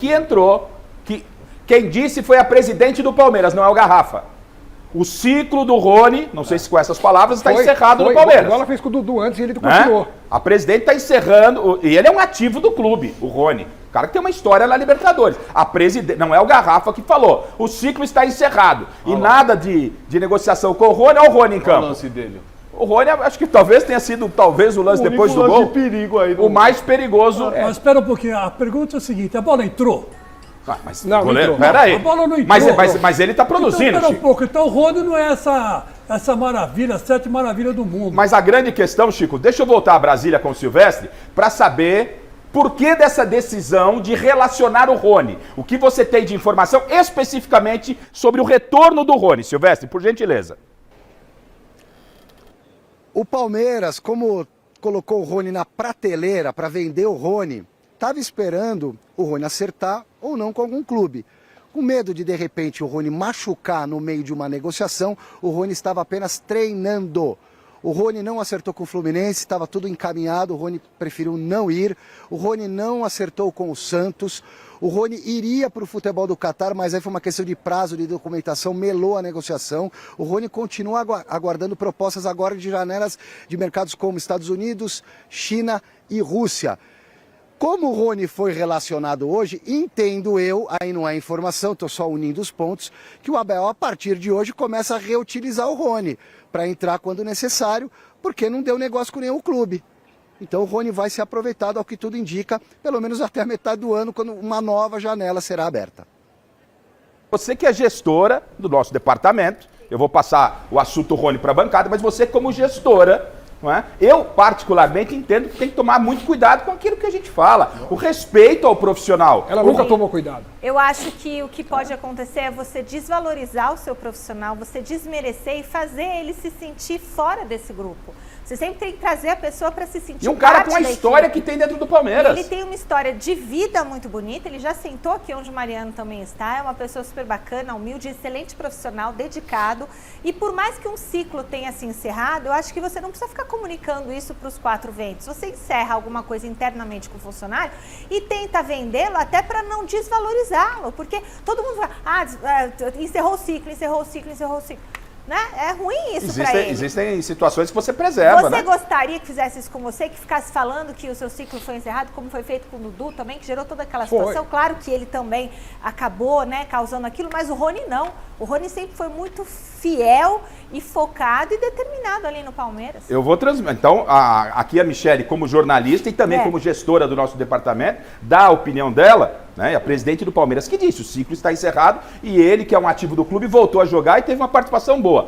que entrou, quem disse foi a presidente do Palmeiras, não é o Garrafa. O ciclo do Rony, não sei se com essas palavras, está encerrado no Palmeiras. Igual ela fez com o Dudu antes e ele continuou. A presidente está encerrando, e ele é um ativo do clube, o Rony. O cara que tem uma história na Libertadores. A presidente, não é o Garrafa que falou. O ciclo está encerrado. E nada de negociação com o Rony. Olha o Rony em campo. O lance dele. O Rony, acho que talvez tenha sido o lance depois do gol. De perigo aí o mais perigoso. Mas espera um pouquinho, a pergunta é a seguinte, a bola entrou? Mas não, goleiro, entrou. peraí. A bola não entrou. Mas ele está produzindo, então, Chico. um pouco. Então o Rony não é essa maravilha, a 7 maravilha do mundo. Mas a grande questão, Chico, deixa eu voltar a Brasília com o Silvestre para saber por que dessa decisão de relacionar o Rony. O que você tem de informação especificamente sobre o retorno do Rony, Silvestre, por gentileza. O Palmeiras, como colocou o Rony na prateleira para vender o Rony, estava esperando o Rony acertar ou não com algum clube. Com medo de repente, o Rony machucar no meio de uma negociação, o Rony estava apenas treinando. O Rony não acertou com o Fluminense, estava tudo encaminhado, o Rony preferiu não ir. O Rony não acertou com o Santos. O Rony iria para o futebol do Catar, mas aí foi uma questão de prazo, de documentação, melou a negociação. O Rony continua aguardando propostas agora de janelas de mercados como Estados Unidos, China e Rússia. Como o Rony foi relacionado hoje, entendo eu, aí não é informação, estou só unindo os pontos, que o Abel, a partir de hoje, começa a reutilizar o Rony para entrar quando necessário, porque não deu negócio com nenhum clube. Então o Rony vai ser aproveitado, ao que tudo indica, pelo menos até a metade do ano, quando uma nova janela será aberta. Você que é gestora do nosso departamento, eu vou passar o assunto Rony para a bancada, mas você como gestora, não é? Eu particularmente entendo que tem que tomar muito cuidado com aquilo que a gente fala, o respeito ao profissional. Ela nunca tomou cuidado. Eu acho que o que pode acontecer é você desvalorizar o seu profissional, você desmerecer e fazer ele se sentir fora desse grupo. Você sempre tem que trazer a pessoa para se sentir. E um cara com a história que tem dentro do Palmeiras. Ele tem uma história de vida muito bonita, ele já sentou aqui onde o Mariano também está, é uma pessoa super bacana, humilde, excelente profissional, dedicado. E por mais que um ciclo tenha se encerrado, eu acho que você não precisa ficar comunicando isso para os quatro ventos. Você encerra alguma coisa internamente com o funcionário e tenta vendê-lo até para não desvalorizá-lo. Porque todo mundo fala, encerrou o ciclo, encerrou o ciclo, encerrou o ciclo. Né? É ruim isso para ele. Existem situações que você preserva, Você gostaria que fizesse isso com você, que ficasse falando que o seu ciclo foi encerrado, como foi feito com o Dudu também, que gerou toda aquela situação? Claro que ele também acabou, né, causando aquilo, mas o Rony não. O Rony sempre foi muito fiel e focado e determinado ali no Palmeiras. Eu vou transmitir. Então, aqui a Michele, como jornalista e também como gestora do nosso departamento, dá a opinião dela, né, a presidente do Palmeiras, que disse, o ciclo está encerrado e ele, que é um ativo do clube, voltou a jogar e teve uma participação boa.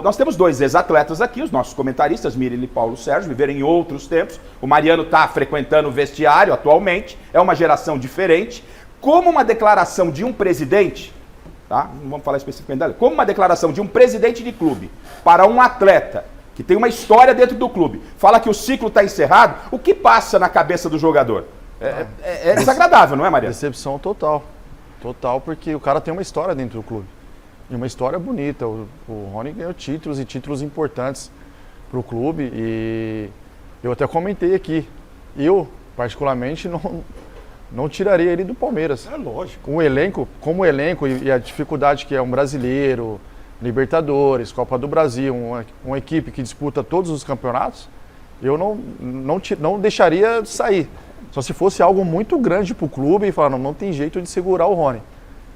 Nós temos dois ex-atletas aqui, os nossos comentaristas, Miriam e Paulo Sérgio, viveram em outros tempos. O Mariano está frequentando o vestiário atualmente, é uma geração diferente. Como uma declaração de um presidente, tá? Não vamos falar especificamente dela, como uma declaração de um presidente de clube para um atleta que tem uma história dentro do clube, fala que o ciclo está encerrado, o que passa na cabeça do jogador? É desagradável, não é, Mariano? Decepção total. Total, porque o cara tem uma história dentro do clube. E uma história bonita. O Rony ganhou títulos e títulos importantes para o clube. E eu até comentei aqui. Eu, particularmente, não tiraria ele do Palmeiras. É lógico. Como elenco e a dificuldade que é um brasileiro, Libertadores, Copa do Brasil, uma equipe que disputa todos os campeonatos, eu não deixaria sair. Só se fosse algo muito grande para o clube e falar, não tem jeito de segurar o Rony.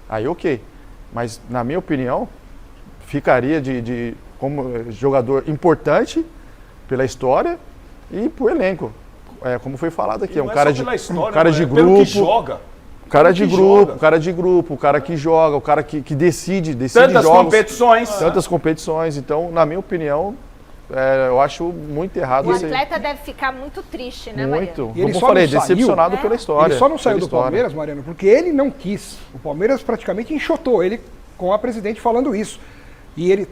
Aí ok. Mas, na minha opinião, ficaria como jogador importante pela história e pro elenco. Como foi falado aqui, um cara de grupo. O cara de grupo, o cara que joga, o cara que decide Tantas jogos. Tantas competições. Então, na minha opinião, eu acho muito errado. O atleta deve ficar muito triste, né, Muito. Mariano? Como eu falei, decepcionado pela história. Ele só não saiu do Palmeiras, Mariano, porque ele não quis. O Palmeiras praticamente enxotou ele com a presidente falando isso. E ele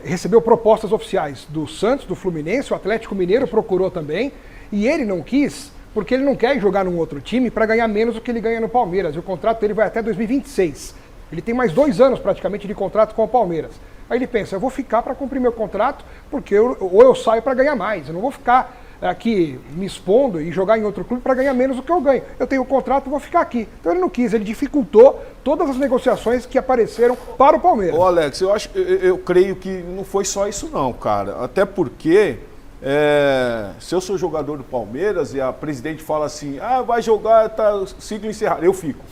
recebeu propostas oficiais do Santos, do Fluminense, o Atlético Mineiro procurou também, e ele não quis, porque ele não quer jogar num outro time para ganhar menos do que ele ganha no Palmeiras. E o contrato dele vai até 2026. Ele tem mais 2 anos praticamente de contrato com o Palmeiras. Aí ele pensa, eu vou ficar para cumprir meu contrato, porque ou eu saio para ganhar mais, eu não vou ficar aqui me expondo e jogar em outro clube para ganhar menos do que eu ganho. Eu tenho um contrato, vou ficar aqui. Então ele não quis, ele dificultou todas as negociações que apareceram para o Palmeiras. Ô Alex, eu creio que não foi só isso não, cara. Até porque se eu sou jogador do Palmeiras e a presidente fala assim, vai jogar, tá ciclo encerrado, eu fico.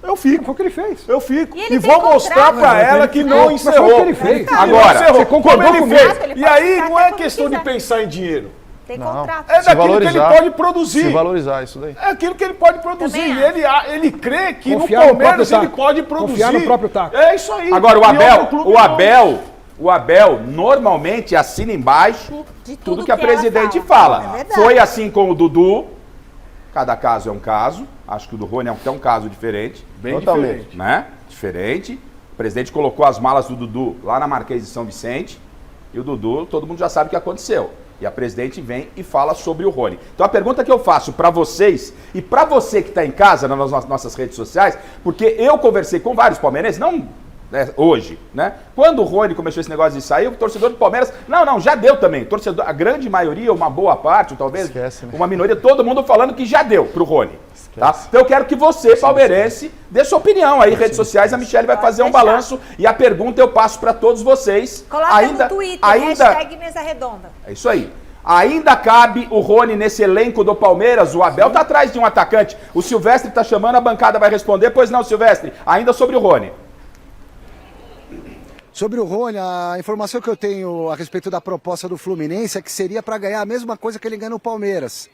Foi o que ele fez. Eu fico. E ele E tem vou mostrar contrato. pra ela que não Mas foi o encerrou. que ele fez. Agora, você concordou como ele comigo? fez. Ele E pode aí ficar não até é quando questão de quiser. pensar em dinheiro. Tem Não. contrato. É Se daquilo que ele valorizar. pode produzir. Se valorizar isso daí. É aquilo que ele pode produzir. Também E ele crê que Confiar no no Palmeiras próprio ele taco. pode produzir. Confiar no próprio taco. É isso aí. Agora, E outro clube não. o Abel normalmente assina embaixo De tudo que a ela presidente É fala. verdade. Foi assim com o Dudu. Cada caso é um caso. Acho que o do Rony é um caso diferente. Bem Totalmente. diferente. Né? Diferente. O presidente colocou as malas do Dudu lá na Marquês de São Vicente. E o Dudu, todo mundo já sabe o que aconteceu. E a presidente vem e fala sobre o Rony. Então a pergunta que eu faço para vocês e para você que está em casa nas nossas redes sociais, porque eu conversei com vários palmeirenses, não hoje, né? Quando o Rony começou esse negócio de sair, o torcedor do Palmeiras, não, já deu também. Torcedor, a grande maioria, uma boa parte, ou talvez Esquece, né? uma minoria, todo mundo falando que já deu pro Rony. Tá? Então eu quero que você, palmeirense, dê sua opinião aí, redes sociais, a Michelle vai fazer um deixar. balanço e a pergunta eu passo para todos vocês. Coloca no Twitter, hashtag Mesa Redonda. É isso aí. Ainda cabe o Rony nesse elenco do Palmeiras? O Abel tá atrás de um atacante. O Silvestre tá chamando, a bancada vai responder. Pois não, Silvestre. Ainda sobre o Rony. Sobre o Rony, a informação que eu tenho a respeito da proposta do Fluminense é que seria para ganhar a mesma coisa que ele ganha no Palmeiras.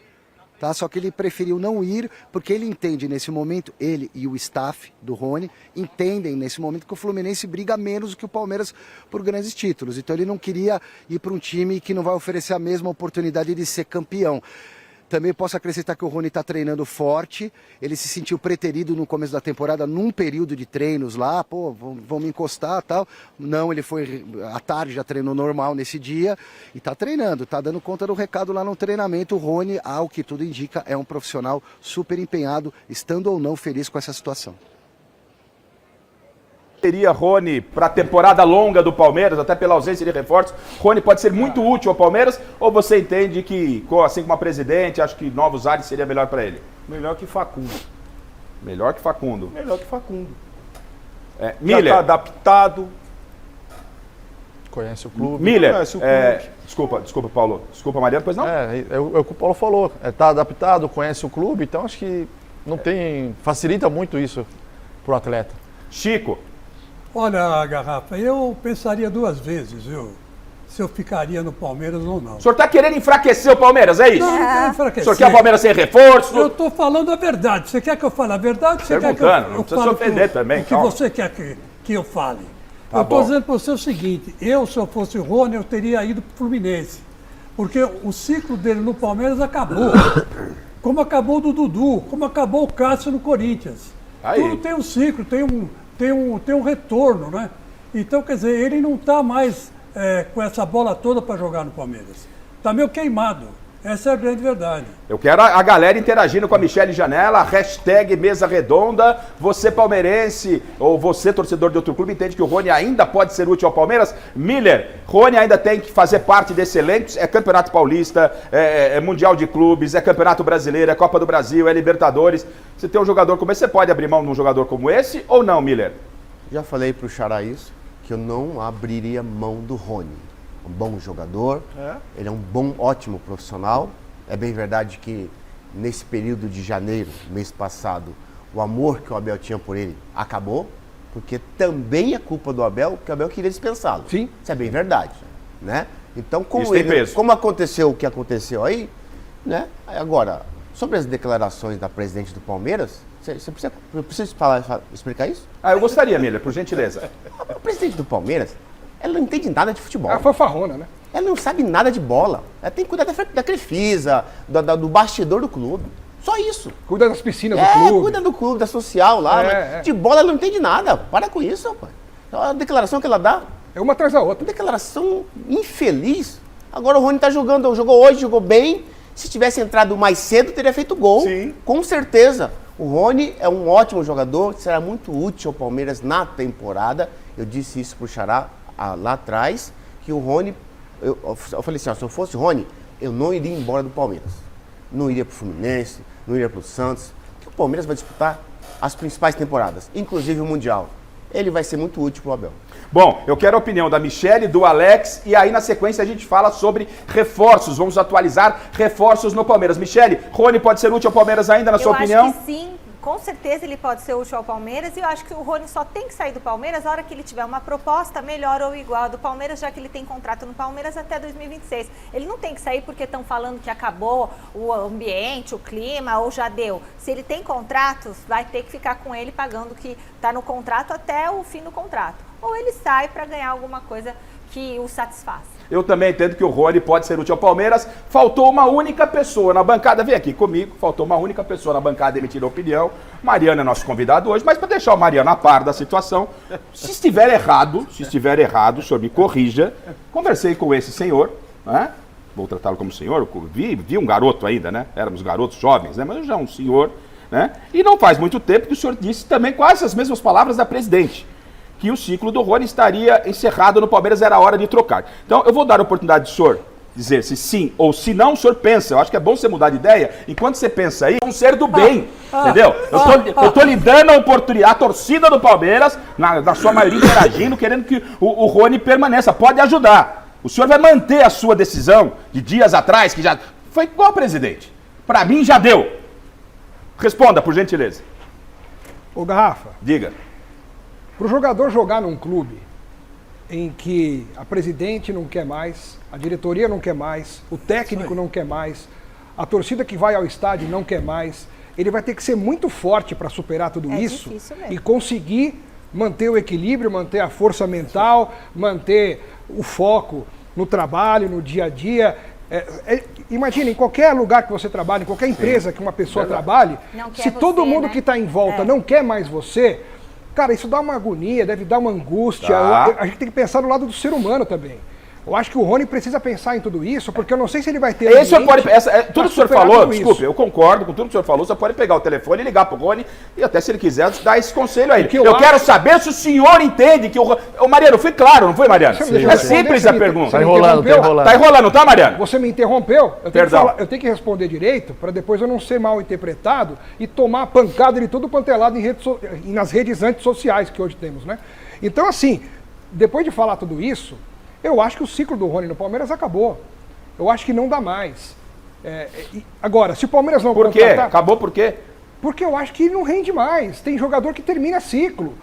Tá? Só que ele preferiu não ir, porque ele entende nesse momento, ele e o staff do Rony, entendem nesse momento que o Fluminense briga menos do que o Palmeiras por grandes títulos. Então ele não queria ir para um time que não vai oferecer a mesma oportunidade de ser campeão. Também posso acrescentar que o Rony está treinando forte, ele se sentiu preterido no começo da temporada, num período de treinos lá, vão me encostar e tal. Não, ele foi à tarde, já treinou normal nesse dia e está treinando, está dando conta do recado lá no treinamento. O Rony, ao que tudo indica, é um profissional super empenhado, estando ou não feliz com essa situação. Teria Rony para a temporada longa do Palmeiras, até pela ausência de reforços. Rony pode ser muito útil ao Palmeiras, ou você entende que, assim como a presidente, acho que novos ares seria melhor para ele? Melhor que Facundo. Melhor que Facundo. Melhor que Facundo. Já Miller. tá adaptado. Conhece o clube. Miller. Conhece o clube. Desculpa, Paulo. Desculpa, Mariano, pois não? É o que o Paulo falou. Tá adaptado, conhece o clube, então acho que não tem. Facilita muito isso pro atleta. Chico. Olha, Garrafa, eu pensaria duas vezes, viu? Se eu ficaria no Palmeiras ou não. O senhor está querendo enfraquecer o Palmeiras, é isso? Não, não quero O enfraquecer. senhor quer o Palmeiras sem reforço? Eu estou falando a verdade. Você quer que eu fale a verdade? Você quer que Perguntando, não precisa se ofender também, o que calma. você quer que eu fale? Tá eu estou bom. dizendo para você o seguinte, se eu fosse o Rony, eu teria ido para o Fluminense. Porque o ciclo dele no Palmeiras acabou. Como acabou o do Dudu, como acabou o Cássio no Corinthians. Aí. Tudo tem um ciclo, tem um retorno, né? Então, quer dizer, ele não está mais com essa bola toda para jogar no Palmeiras. Está meio queimado. Essa é a grande verdade. Eu quero a galera interagindo com a Michelle Janela, hashtag Mesa Redonda. Você palmeirense ou você torcedor de outro clube entende que o Rony ainda pode ser útil ao Palmeiras? Miller, Rony ainda tem que fazer parte desse elenco. É Campeonato Paulista, é Mundial de Clubes, é Campeonato Brasileiro, é Copa do Brasil, é Libertadores. Você tem um jogador como esse, você pode abrir mão de um jogador como esse ou não, Miller? Já falei pro Xará isso, que eu não abriria mão do Rony. Um bom jogador, ele é um ótimo profissional. É bem verdade que nesse período de janeiro, mês passado, o amor que o Abel tinha por ele acabou, porque também é culpa do Abel, porque o Abel queria dispensá-lo. Sim. Isso é bem verdade, né? Então, Isso tem peso. como aconteceu o que aconteceu aí, né? Agora, sobre as declarações da presidente do Palmeiras, eu preciso explicar isso? Eu gostaria, Miller, por gentileza. A presidente do Palmeiras, ela não entende nada de futebol. É a fanfarrona, né? Ela não sabe nada de bola. Ela tem que cuidar da Crefisa, do bastidor do clube. Só isso. Cuida das piscinas do clube. Cuida do clube, da social lá. Mas de bola ela não entende nada. Para com isso, rapaz. A declaração que ela dá, É uma atrás da outra. uma declaração infeliz. Agora o Rony tá jogando, jogou hoje, jogou bem. Se tivesse entrado mais cedo, teria feito gol. Sim. Com certeza. O Rony é um ótimo jogador, será muito útil ao Palmeiras na temporada. Eu disse isso pro Xará lá atrás, que o Rony... Eu falei assim, ó, se eu fosse o Rony, eu não iria embora do Palmeiras. Não iria para o Fluminense, não iria para o Santos, porque o Palmeiras vai disputar as principais temporadas, inclusive o Mundial. Ele vai ser muito útil para o Abel. Bom, eu quero a opinião da Michele, do Alex, e aí na sequência a gente fala sobre reforços. Vamos atualizar reforços no Palmeiras. Michele, Rony pode ser útil ao Palmeiras ainda, na sua opinião? Eu acho que sim. Com certeza ele pode ser útil ao Palmeiras e eu acho que o Rony só tem que sair do Palmeiras na hora que ele tiver uma proposta melhor ou igual a do Palmeiras, já que ele tem contrato no Palmeiras até 2026. Ele não tem que sair porque estão falando que acabou o ambiente, o clima, ou já deu. Se ele tem contratos, vai ter que ficar com ele pagando o que está no contrato até o fim do contrato. Ou ele sai para ganhar alguma coisa que o satisfaça. Eu também entendo que o Rony pode ser útil ao Palmeiras. Faltou uma única pessoa na bancada, vem aqui comigo, faltou uma única pessoa na bancada emitir opinião. Mariano é nosso convidado hoje, mas para deixar o Mariano a par da situação, se estiver errado, o senhor me corrija. Conversei com esse senhor, né? Vou tratá-lo como senhor, vi um garoto ainda, né? Éramos garotos jovens, né? Mas já um senhor, né? E não faz muito tempo que o senhor disse também quase as mesmas palavras da presidente, que o ciclo do Rony estaria encerrado no Palmeiras, era hora de trocar. Então, eu vou dar a oportunidade do senhor dizer se sim ou se não, o senhor pensa. Eu acho que é bom você mudar de ideia. Enquanto você pensa aí, é um ser do bem, entendeu? Eu tô lhe dando a oportunidade, a torcida do Palmeiras, na sua maioria interagindo, querendo que o Rony permaneça. Pode ajudar. O senhor vai manter a sua decisão de dias atrás, que já foi igual, presidente. Para mim, já deu. Responda, por gentileza. Ô, Garrafa. Diga. Para o jogador jogar num clube em que a presidente não quer mais, a diretoria não quer mais, o técnico não quer mais, a torcida que vai ao estádio não quer mais, ele vai ter que ser muito forte para superar tudo isso e conseguir manter o equilíbrio, manter a força mental, manter o foco no trabalho, no dia a dia. Imagina, em qualquer lugar que você trabalhe, em qualquer empresa que uma pessoa trabalhe, se todo mundo que está em volta não quer mais você, cara, isso dá uma agonia, deve dar uma angústia. A gente tem que pensar do lado do ser humano também. Eu acho que o Rony precisa pensar em tudo isso, porque eu não sei se ele vai ter... Tudo que o senhor falou, desculpe, eu concordo com tudo que o senhor falou, você pode pegar o telefone e ligar pro Rony e até se ele quiser dar esse conselho a ele. Eu quero saber se o senhor entende que o Mariano, fui claro, não foi, Mariano? É simples a pergunta. Tá enrolando, Tá enrolando, tá, Mariano? Você me interrompeu, eu tenho que responder direito, para depois eu não ser mal interpretado e tomar a pancada de tudo quanto é lado nas redes antissociais que hoje temos, né? Então, assim, depois de falar tudo isso, eu acho que o ciclo do Rony no Palmeiras acabou. Eu acho que não dá mais. Agora, se o Palmeiras não contratar... Por quê? Acabou por quê? Porque eu acho que ele não rende mais. Tem jogador que termina ciclo.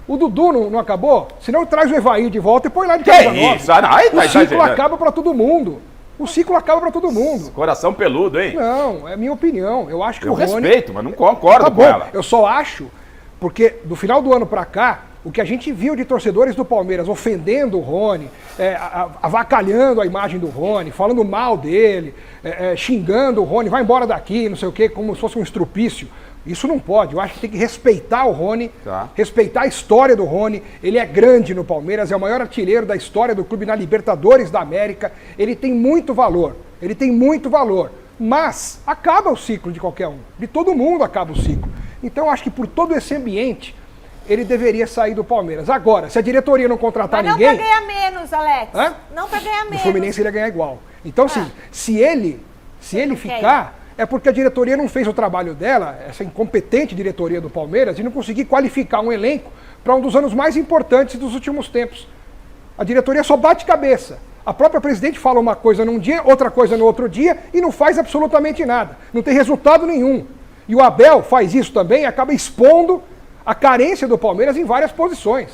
O Dudu não acabou? Senão traz o Evair de volta e põe lá de camisa nova. O ciclo acaba para todo mundo. O ciclo acaba para todo mundo. Coração peludo, hein? Não, é minha opinião. Eu acho que o Rony... Eu respeito, mas não concordo com ela. Eu só acho, porque do final do ano para cá, o que a gente viu de torcedores do Palmeiras ofendendo o Rony, avacalhando a imagem do Rony, falando mal dele, xingando o Rony, vai embora daqui, não sei o quê, como se fosse um estrupício. Isso não pode. Eu acho que tem que respeitar o Rony, respeitar a história do Rony. Ele é grande no Palmeiras, é o maior artilheiro da história do clube na Libertadores da América. Ele tem muito valor, Mas acaba o ciclo de qualquer um, de todo mundo acaba o ciclo. Então eu acho que por todo esse ambiente, ele deveria sair do Palmeiras. Agora, se a diretoria não contratar ninguém... Mas não para ganhar menos, Alex. Não para ganhar menos. No Fluminense ele ia ganhar igual. Então, assim, se ele ficar, é porque a diretoria não fez o trabalho dela, essa incompetente diretoria do Palmeiras, e não conseguir qualificar um elenco para um dos anos mais importantes dos últimos tempos. A diretoria só bate cabeça. A própria presidente fala uma coisa num dia, outra coisa no outro dia, e não faz absolutamente nada. Não tem resultado nenhum. E o Abel faz isso também e acaba expondo a carência do Palmeiras em várias posições.